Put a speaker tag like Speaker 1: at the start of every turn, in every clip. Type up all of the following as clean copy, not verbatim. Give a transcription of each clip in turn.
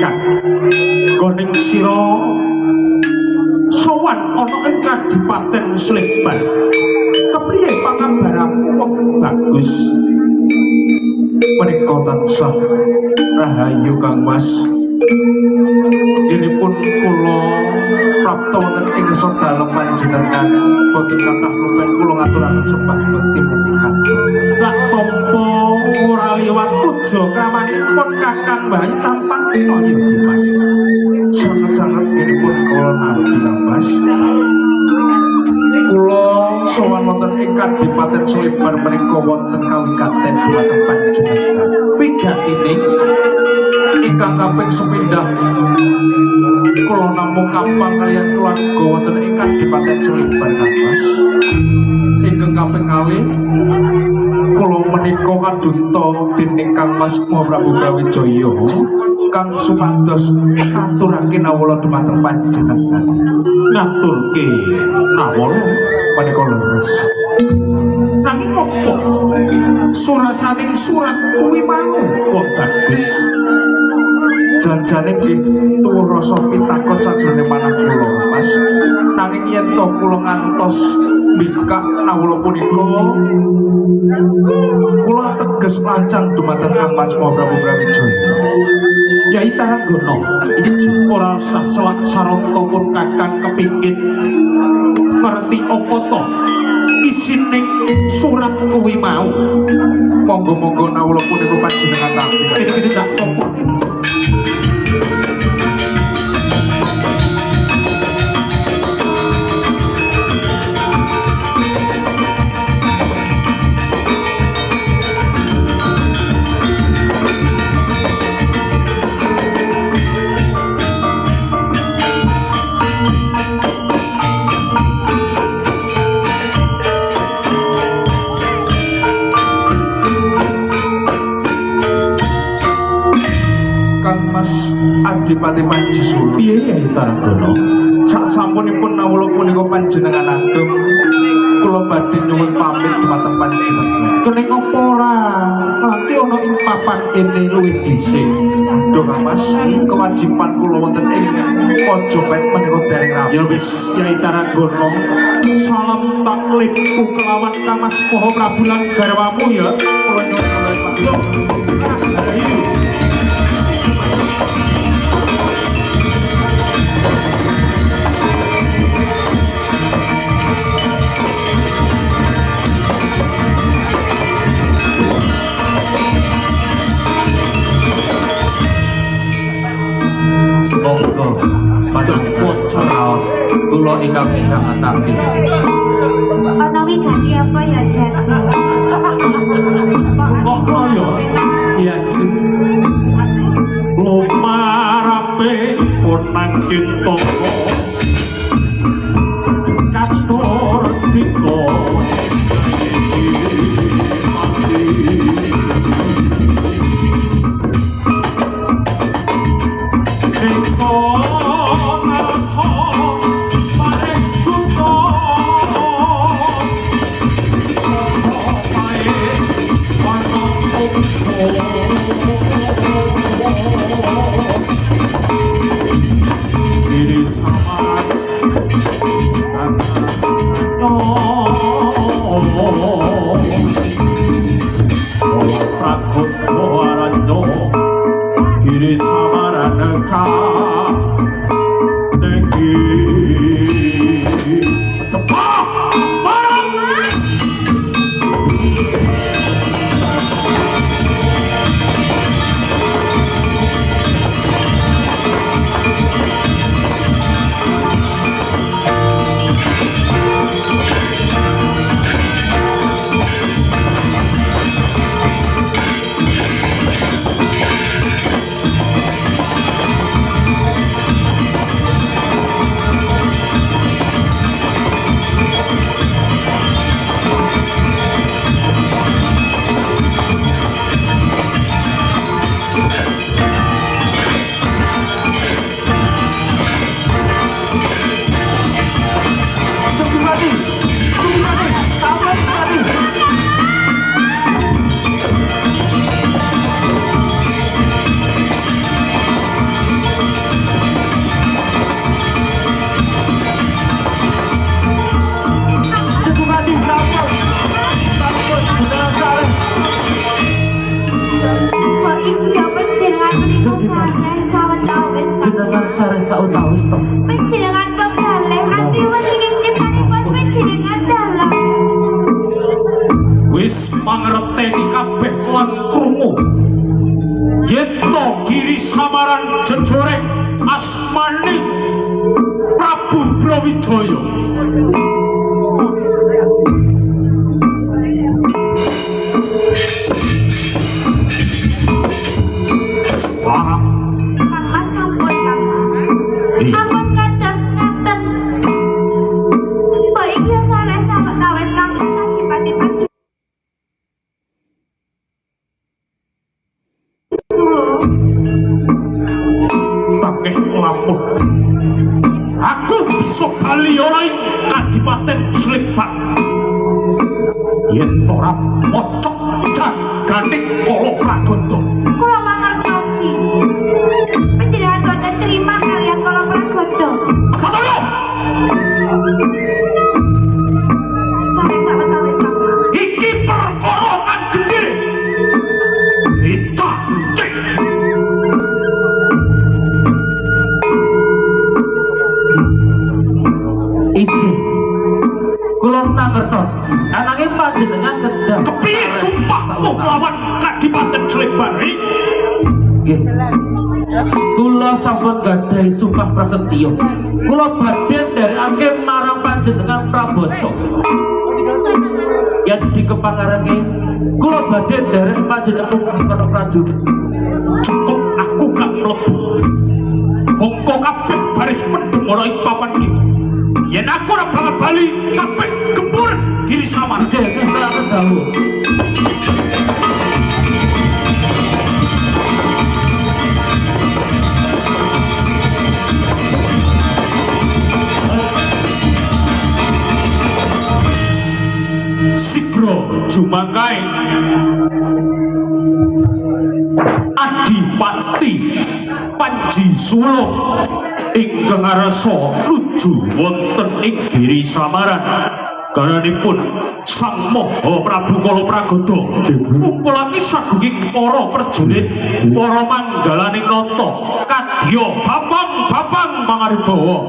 Speaker 1: kakang goning sira sowan ana ing Kadipaten Sleban kepriye pangabaramu wong bagus menika tansah rahayu Kang Mas inipun kula prapta wonten ing sedaya panjenengan boten kathah rupen kula ngaturaken sembah bekti mutikan tak tampa ora liwat puja kramanipun Kakang Bayu tampan kaya Mas sanget-sanget inipun kula nabi Kang Mas kula sowan wonten ing Kadipaten Sleban menika wonten kawigaten dhumateng panjenengan wigatine ingkang kaping sepindhah kula namung kampang kaliyan keluarga wonten ing Kadipaten Sleban Kang Mas ingkang kaping kalih kula menika kadunta dening Kang Mas Prabu Brawijaya kang supados aturake nawala dhumateng panjenengan ngaturke nawala menika leres nanging apa surasaning surat kuwi mau wong bagus janjane nggih tuwuh rasa pitakon sajroning manah kula Mas nanging yen to kula ngantos mbikak nawala punika kula teges lancang dumateng Kang Mas Prabu Brawijaya Yai Taranggono ora usah selak sarata pun Kakang kepingin ngerti apa to isining surat kuwi mau monggo-monggo nawala punika panjenengan tampi iki tak topo Adipati Panji Sulu piye Yai Taranggono sak sampunipun nawala punika panjenengan agem kula badhe nyuwun pamit dhumateng panjenengan kening apa ora nganti ana ing papan kene luwih dhisik Duh Kang Mas kewajiban kula wonten ing Pojopet menika dereng rampung ya wis Yai Taranggono salam taklipku kelawan Kang Mas Prabu lan garwamu ya kula nyuwun pamit semoga padang bocor raos kula ingkang ngatapi
Speaker 2: ana wigati apa ya Diaji
Speaker 1: kok ya Diaji lumarape punang cinta katur diko Ini sama
Speaker 3: perkawis to.
Speaker 2: Panjenengan kebaleh kanthi wedi ciptanipun panjenengan dalam.
Speaker 1: Wis mangerteni kabeh lan krungu yen to Giri Samaran jejoreng asmani Prabu Brawijaya. Wah,
Speaker 2: Kangmas sampun Kangmas. Ampun kados ngaten. Mbok iki saleh sawetawis Kangmas sajipati panjenengan.
Speaker 1: takeh lampun. Aku bisa kali ora ing Kadipaten Slepan. Yen ora mocok jaganing Kala Pragodo.
Speaker 2: Kula mangertosi. Panjenengan boten terima kalian Kala Pragodo.
Speaker 1: Satrio,
Speaker 2: Saleh sawetawis Kangmas.
Speaker 1: iki perkara kang gedhe. Ita cek.
Speaker 3: Ijin. Kula mangertosi, ananging panjenengan kedah.
Speaker 1: Kepiye sumpahmu kelawan Kadipaten Slepan?
Speaker 3: Nggih. Kula sampun gadhahi sumpah prasetyo. Kula badhe nderekake marang panjenengan Praboso. Yen dikepangarake, kula badhe nderek panjenengan para prajurit.
Speaker 1: Cukup aku gak mlebu. Mongko kabeh baris pendem ora ing papan iki. Yen aku ora bakal bali kabeh gempur Giri Samaran.
Speaker 3: Jadi setelah kedahulu.
Speaker 1: Sigro jumangkae Adipati Panji Sulung ingkang arasa nuju wonten ing Giri Samaran karenanipun Sang Maha Prabu Kala Pragodo ngumpulake sagunging para prajurit para manggalaning nata kadya babang mangaribawa.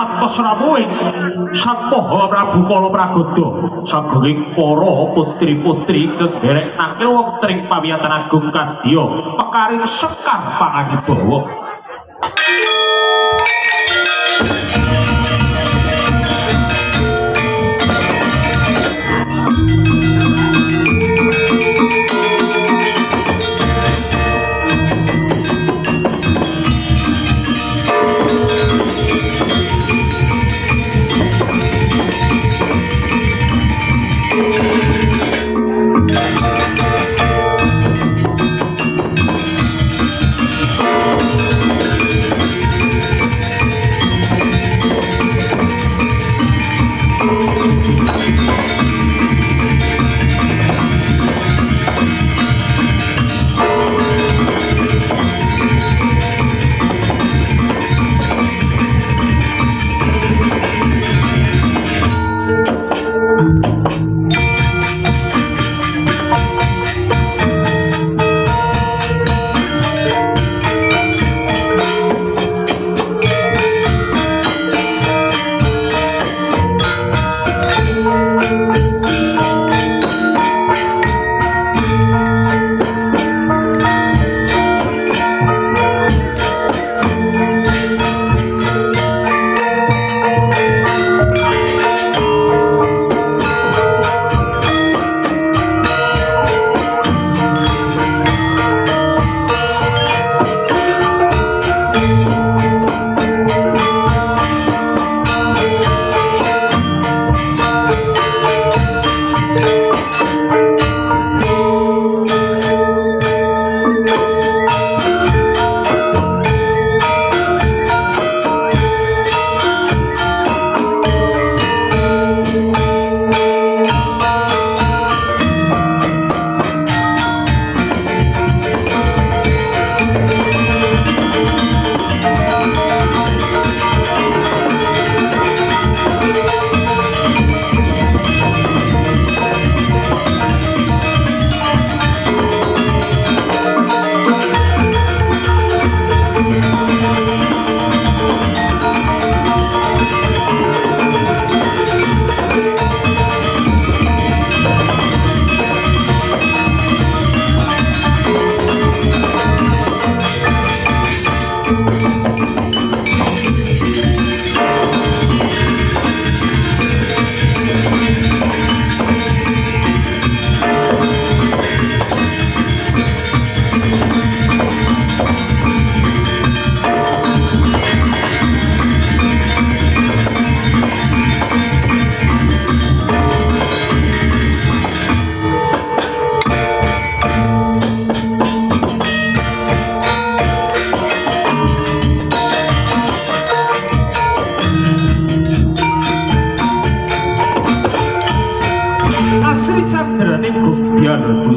Speaker 3: ngantos rawuhing Sang Mahaprabu Kala Pragoda sagenging para putri-putri kederek nakil wonten ing pawiyatan agung kadya pekaring Sekar Panganibawa.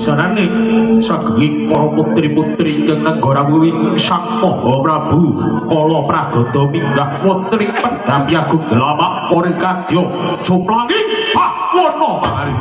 Speaker 3: busananing sagenging para putri-putri ingkang negara wiwit Sang Mahaprabu Kala Pragoda minggah wonten ing Pendhapi Agung Dlamak Pori Kadya Jumlanging Pawana Mari.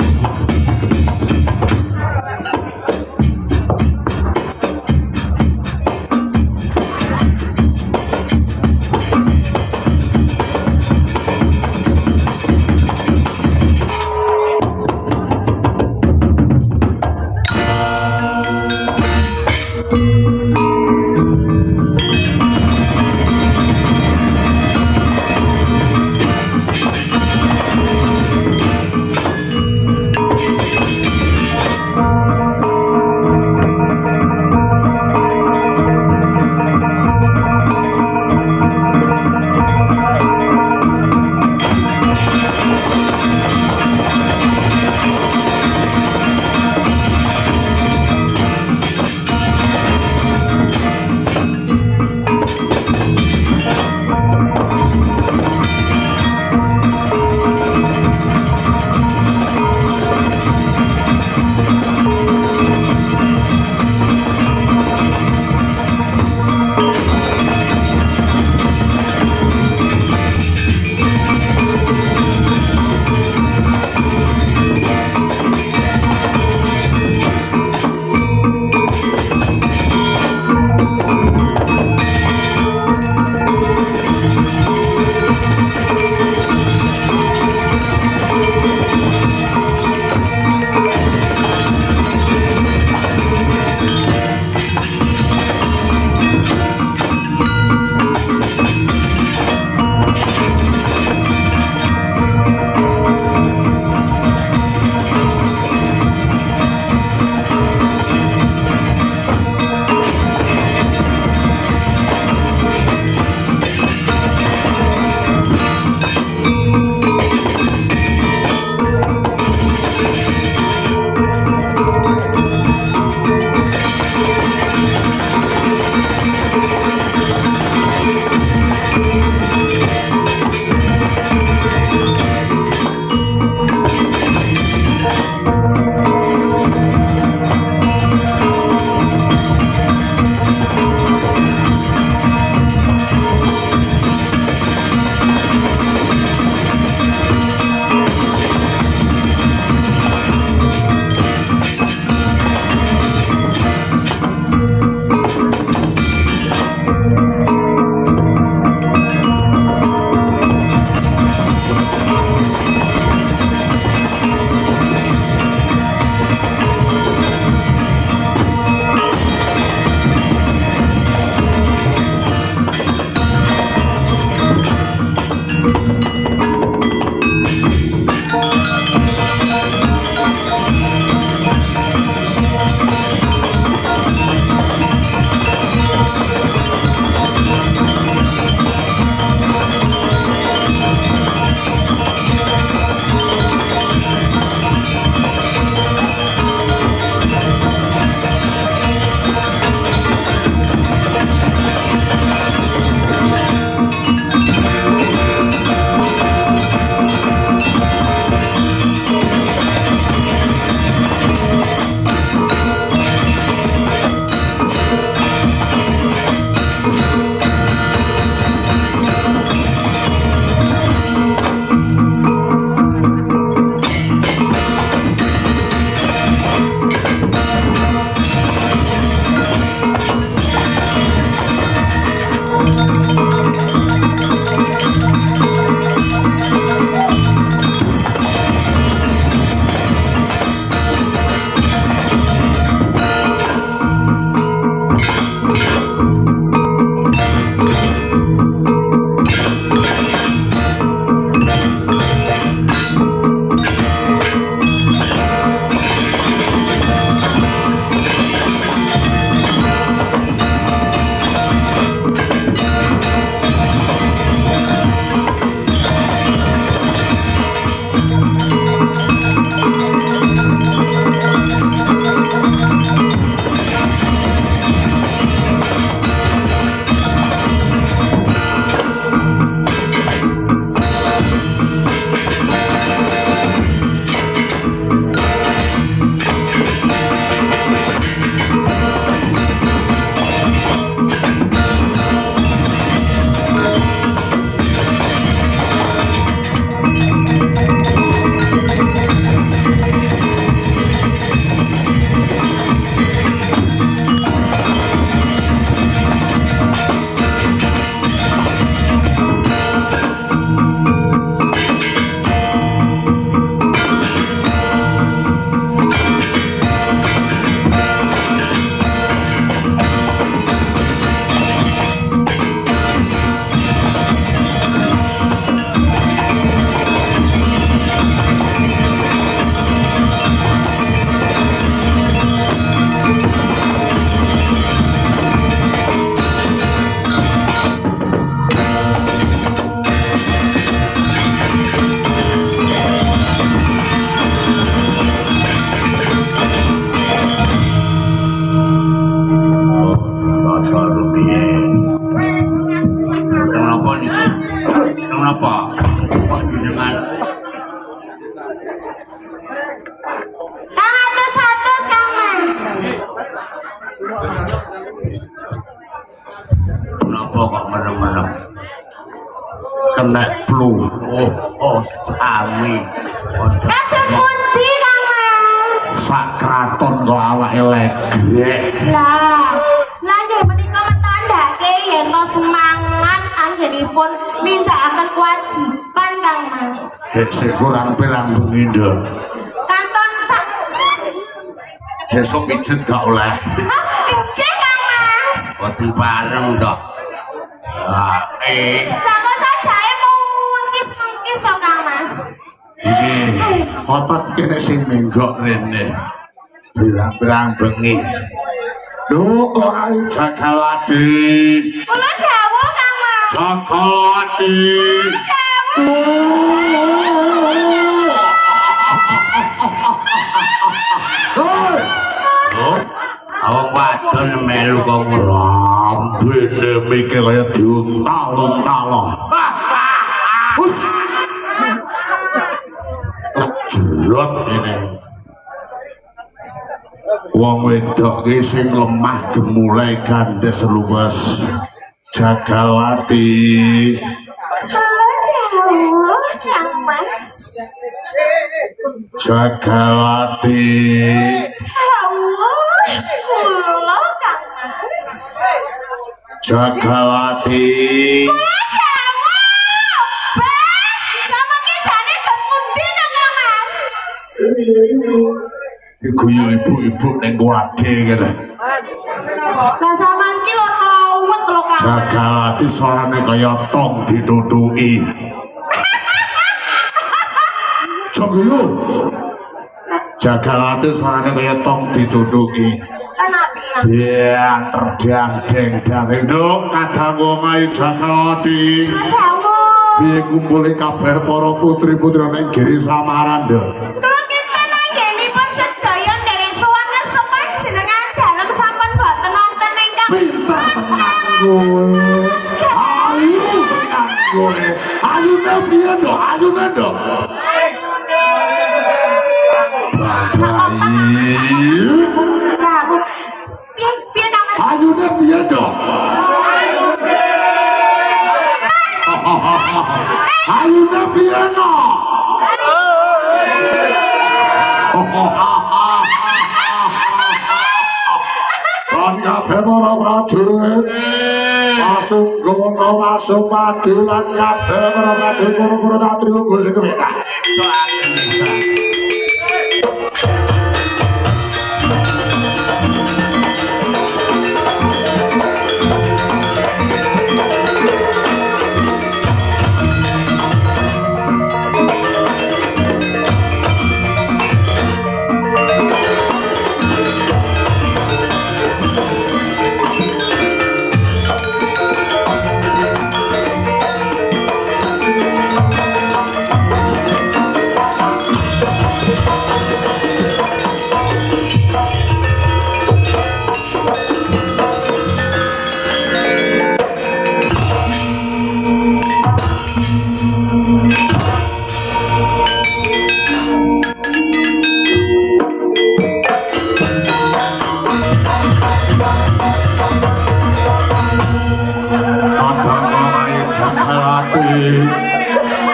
Speaker 3: Kenapa? Dengan
Speaker 2: Kang atus-atus Kang Mas.
Speaker 3: kenapa kok meneng-meneng? Kena flu. Ami.
Speaker 2: Kados pundi Kang Mas?
Speaker 3: Sak kraton kok awake legrek.
Speaker 2: Lah nggih menika metandake yen to semangat anggenipun nindakaken kewajiban Kang Mas.
Speaker 3: Hece kurang pirang bengi nduk.
Speaker 2: Kanton sak.
Speaker 3: Sesuk pijet gak oleh.
Speaker 2: Nggih Kang Mas.
Speaker 3: Wedi bareng to.
Speaker 2: Lah kok sajae mungkis-mungkis to Kang Mas.
Speaker 3: Iki otot kene sing menggok rene. Pirang-pirang bengi. Duh, ayo Jagalati.
Speaker 2: Kula dawuh Kang Mas.
Speaker 3: Jagalati. Awak wadon melu kok lambene mikir kaya diuntal-untal. Hus. Jerot ini. Wong wedok ki sing lemah gemulai gandes luwes. Jagalati.
Speaker 2: Kula dawuh Kang Mas.
Speaker 3: Jagalati.
Speaker 2: Dawuh kula Kang Mas.
Speaker 3: Jagalati.
Speaker 2: Kula dawuh. Bang, sama ki jane dos pundi to Kang Mas?
Speaker 3: Diguyu ibu-ibu ning wade kene.
Speaker 2: Lah sampean ki lho rawet lho Kang.
Speaker 3: Jagalati suarane kaya tong ditutuki. Jogoyo. Jagalati suarane kaya tong ditutuki.
Speaker 2: Kenapa?
Speaker 3: Ya terdang-deng nduk kadang wong ayu Jagalati.
Speaker 2: Dawuh.
Speaker 3: Piye kumpule kabeh para putri-putri ning Giri Samaran nduk.
Speaker 2: Kula kinten anggenipun sedaya nderek sowan ngesepan jenengan dalem sampun boten wonten ingkang
Speaker 3: Pinter tenan kowe. Ayu tenan kowe. Ayune piye nduk? Ayune nduk. Bayi.
Speaker 2: Dawuh. Piye Kang Mas?
Speaker 3: Ayune piye nduk? Ayune piye no? Kon kabeh para prajurit masuk gono masuk madu lan kabeh para prajurit para satri uga sing kepenak.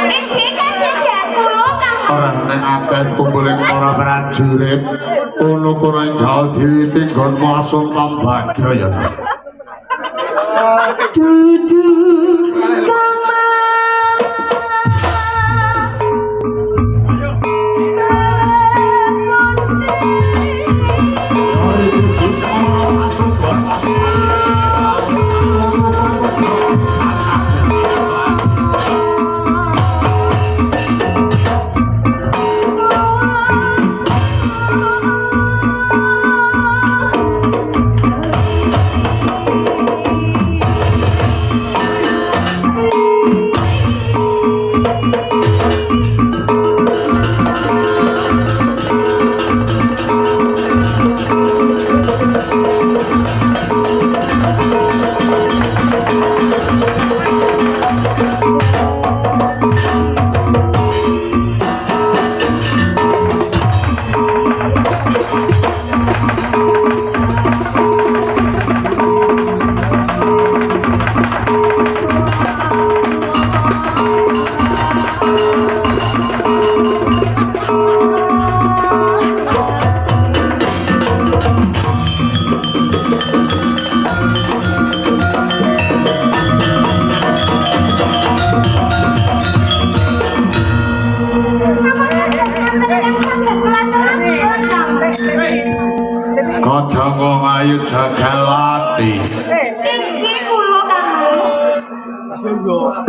Speaker 2: Iki kasih dulu Kang Mas.
Speaker 3: Ora nek akeh kumpuling para prajurit ono kono gaul diwiti nggonmu asung tambagya ya.
Speaker 2: Dudu Kang Mas.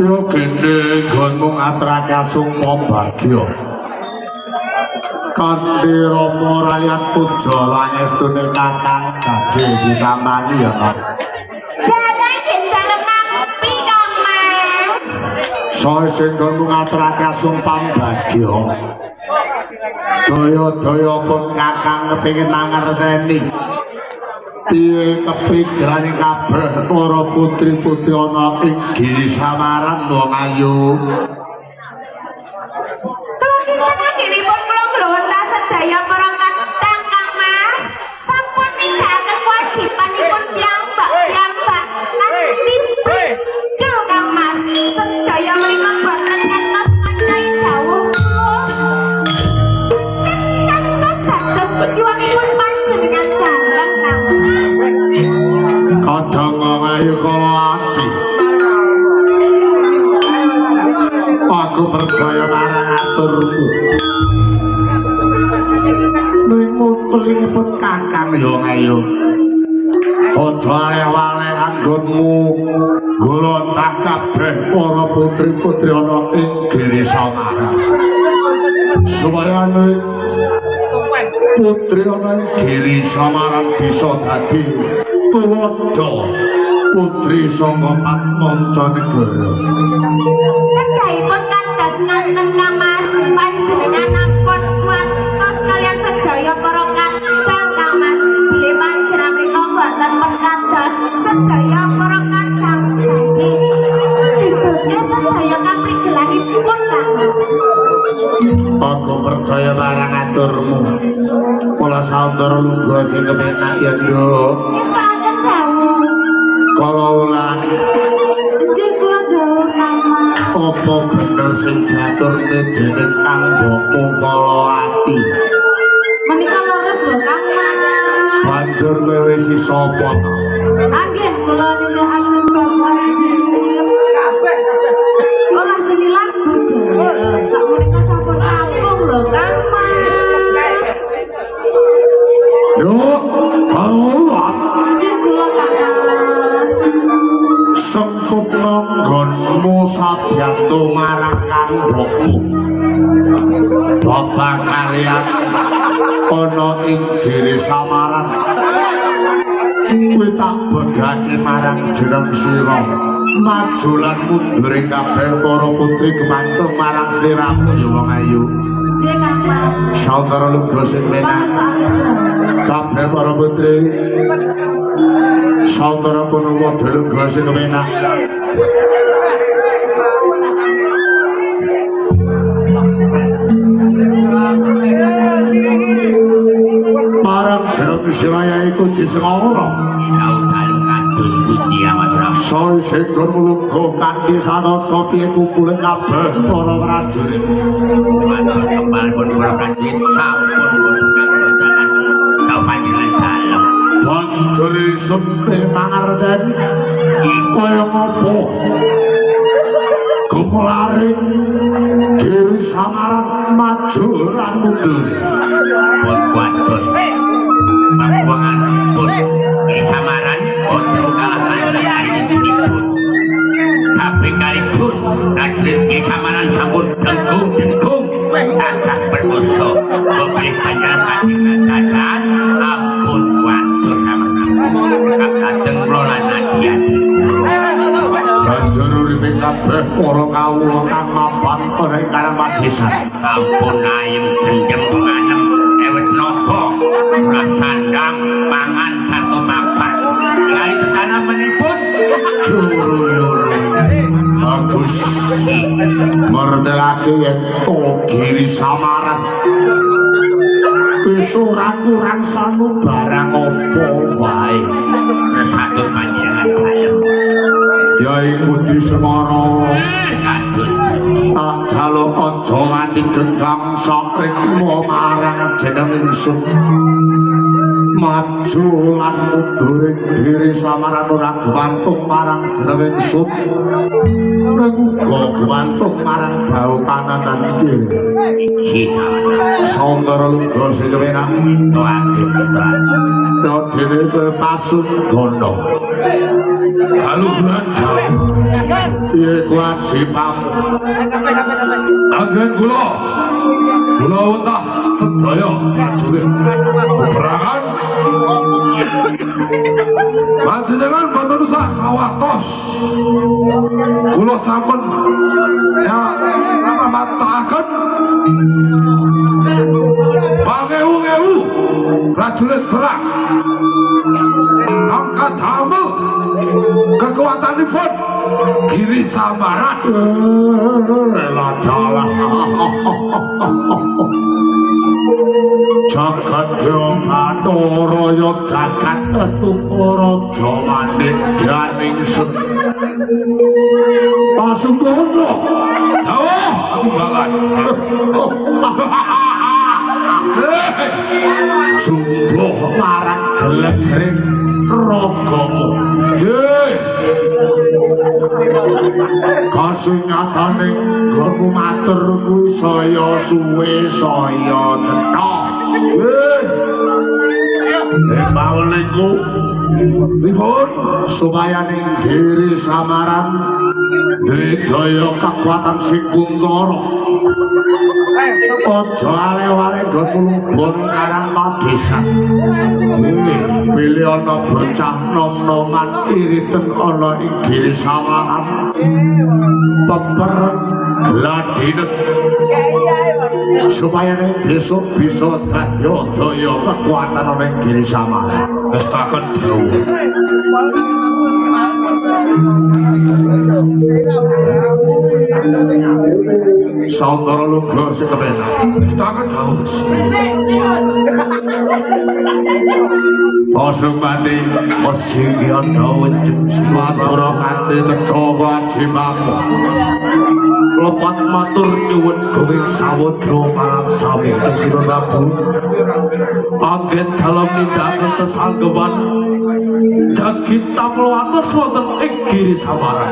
Speaker 1: yo kene nggonmu ngaturake sumpah bagya kanthi rama rakyat puja wangestune kakang gage ditamani ya Pak.
Speaker 2: Dadang yen dalem nampi Kang Mas.
Speaker 1: Soe sing nggonmu ngaturake sumpah bagya daya-daya pun kakang kepengin mangerteni piye kepikiran kabeh para putri-putri ana ing Giri Samaran wong ayu.
Speaker 2: Kula kinten anggenipun kula glonta sedaya para kadang Kang Mas. Sampun nindakaken kewajibanipun piyambak kanthi prigel Kang Mas. Sedaya menika boten ngantos menawi dawuh. Ngantos dados perjuanganipun panjenengan dalem Kang Mas.
Speaker 1: Kadang wong ayu kala ati. Aku percaya marang aturmu. Ning mungkulipun kakang ya ayu. Aja ale-ale anggonmu nglontah kabeh para putri-putri ana ing Giri Samaran. Supaya putri ana ing Giri Samaran bisa dadi tulodo putri saka manca negara.
Speaker 2: Kedahipun kados ngaten Kang Mas, panjenengan ampun kuatos kalian sedaya para kadang Kang Mas. Bilih panjenengan menika boten pekados sedaya para kadang badhe dituke sedaya kaprigelanipun Kang Mas.
Speaker 1: Aku percaya marang aturmu. Pola saudara lungguh sing kepenak ya yo.
Speaker 2: Istaken dawuh.
Speaker 1: Kala ulang
Speaker 2: Njih kula dawuh Kang Mas.
Speaker 1: apa bener sing diaturne dening Kang Mbokmu kala ati.
Speaker 2: Menika leres lho Kang Mas.
Speaker 1: Banjur kowe wis sapa?
Speaker 2: Anggen kula nindakaken bab wajib. Olah sinilah budaya. Sakmenika sampun rampung lho Kang Mas.
Speaker 1: Yo, kala ulang
Speaker 2: Njih kula Kang Mas.
Speaker 1: sempurna nggonmu sabyatu marang Kang Mbokmu. Bapak kalian ana ing Giri Samaran. Kowe tak bedhake marang jeneng sira. Maju lan mundur ing kabeh para putri gumantung marang sliramu ya wong ayu.
Speaker 2: Njih Kang Mas.
Speaker 1: Saudara lungguh sing menak kabeh para putri. Saudara kono padha lungguh sing menak. Marang jeneng Siraya iku disengara.
Speaker 3: Dalu kados pundi awasra.
Speaker 1: Soe sing lungguh kanthi sanata piye kumpule kabeh para prajurit.
Speaker 3: Matur kembal pun kula prajurit sampun boten kanggo dalan. Kau panjenengan dalem.
Speaker 1: Banjur sempe mangerteni kaya ngopo gumularing Giri Samaran maju lan mundur.
Speaker 3: Pun kuatus. Pangkuangan pun Giri Samaran boten kalah lan pun. Tapi kalipun prajurit Giri Samaran sampun dengkung agak bermusuh memberi panjangan dadan ampun kuatus sama kakadeng lolan hati-hati.
Speaker 1: Banjur uripe kabeh para kawula kang mapan ana ing Karangpadesan.
Speaker 3: Ampun ayem gendem penganem ewet nopo ulah sandang pangan sarta mapan kali tetanamanipun juru-juru bagus
Speaker 1: Merdelake yen Giri Samaran wis ora kurang sanubarang apa wae.
Speaker 3: Resatun panjenengan dalem
Speaker 1: Yaiku disemara
Speaker 3: kados
Speaker 1: tak jaluk aja nganti genggam sakring marang jeneng ingsun.
Speaker 4: maju lan mundur diri samaran ora gumantung marang jenenge ingsun ning uga gumantung marang bau pananan iki Sandara Luga sing kepenak to ati to dene pasut gono kaluhuran piye kewajiban agen kula wetah sedaya prajurit peperangan panjenengan boten usah ngawatos kula sampun ya mataken pangewu-ewu prajurit perang angkat damel kekuatanipun Giri Samaran ladala jagat Batara ya jagat Astuparaja manik Ganingset Pasungkono dawuh timbalan jumbuh marang gelegring ragamu nggih kasingataning gonmu matur kuwi saya suwe saya cetha nggih bawalku pripun supaya ning Giri Samaran daya kekuatan sing kuncara aja ale-ale gonmu karang padesan pilih ana bocah nom-noman iriten ana ing Giri Samaran peperen gladinet supaya besok bisa daya kekuatan ana ing Giri Samaran wis takon dawuh Sandara Luga sing kepenak wis takon dawuh Pasumane posisi ana wenceng matur kanthi cetha wajibamu lepat matur nyuwun kowe sawetara marang sami Sira Prabu anggen dalam nindakaken sesanggepan jagit taplo atus wonten ing Giri Samaran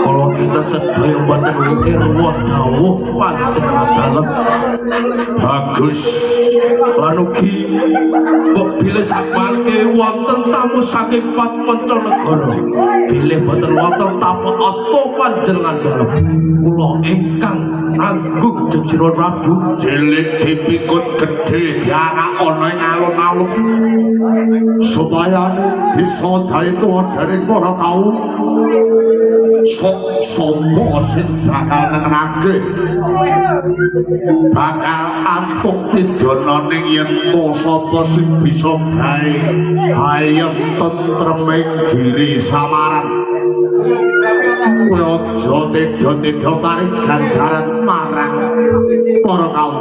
Speaker 4: kala kita sedaya boten irwa dawuh panjenengan dalem bagus lan ugi mbok bilih sakwangke wonten tamu saking Patmancanegara bilih boten wonten tamu asta panjenengan dalem kula ingkang nanggung Sira Prabu cilik dipikut gedhe diarak ana ing alun-alun supaya bisa daitu dari para kaum sok sombo sing bakal nengenake bakal antuk pidana ning yen sapa sing bisa gawe ayem tentrem ing Giri Samaran aja teda-teda paring ganjaran marang para kaum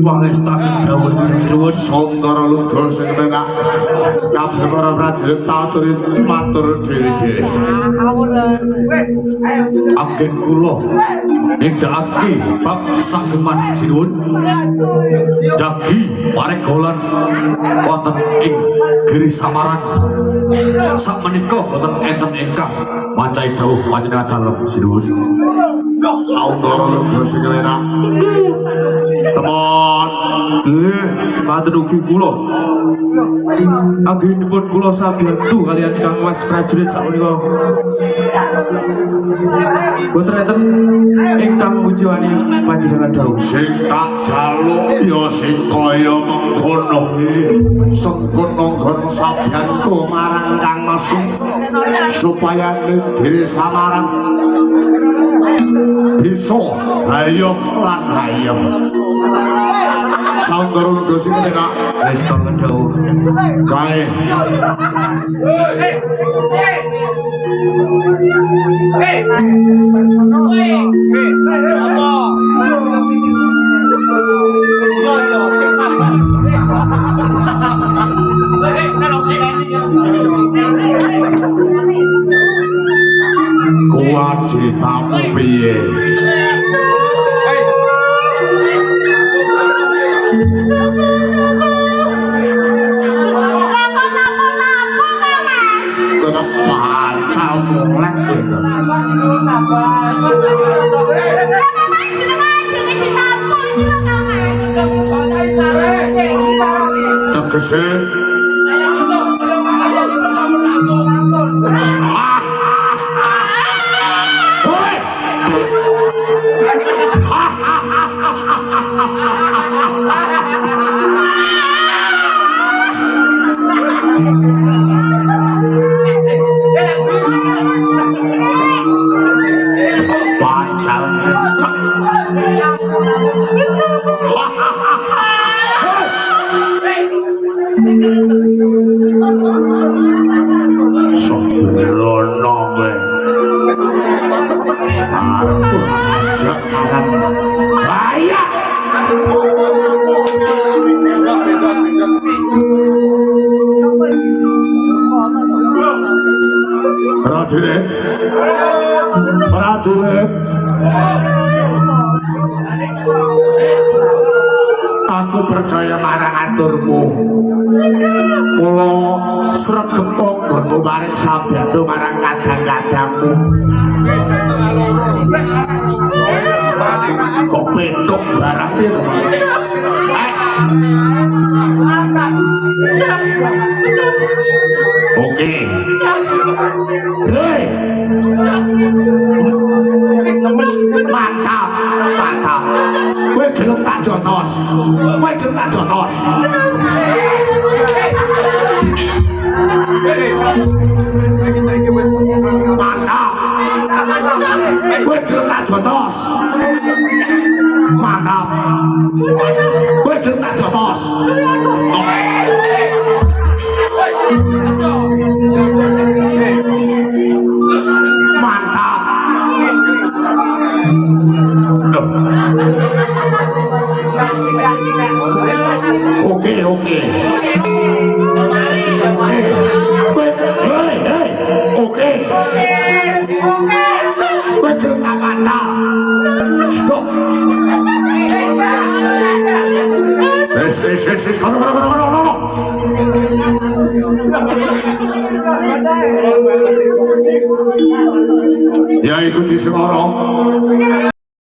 Speaker 4: pangestaken dawuh Sira Sandara Luga sing kepenak kabeh para prajurit taturi matur dhewe-dhewe anggen kula nindakake bab sageman sinuwun jagi paregolan wonten ing Giri Samaran sakmenika boten enten ingkang macahi dawuh panjenengan dalem sinuwun Sandara Luga sing kepenak teman semanten ugi kula anggenipun kula sabiyantu kalian Kang Mas prajurit sakmenika boten enten ingkang mujiwani panjenengan dawuh sing tak jaluk ya sing kaya mengkono sengkono nggon sabiyantu marang Kang Mas supaya Giri Samaran bisa hayam lan hayam Sandara Luga sing kepenak wis tangan dawuh kae kewajibanmu piye
Speaker 2: Mas jenengan jenenge ditampuk iki lho Kang Mas.
Speaker 4: tegese pacal sembrono kowe arep ajak arep bahaya prajurit prajurit aku percaya marang aturmu mula sregep nggonmu maring sabda marang kadang-kadangmu kok petuk barang itu oke hei mantap mantap kowe gelem tak jotos kowe gelem tak jotos mantap kowe gelem tak jotos mantap kowe gelem tak jotos mantap oke oke oke kowe gelem tak pacal wis kono ya ikuti semua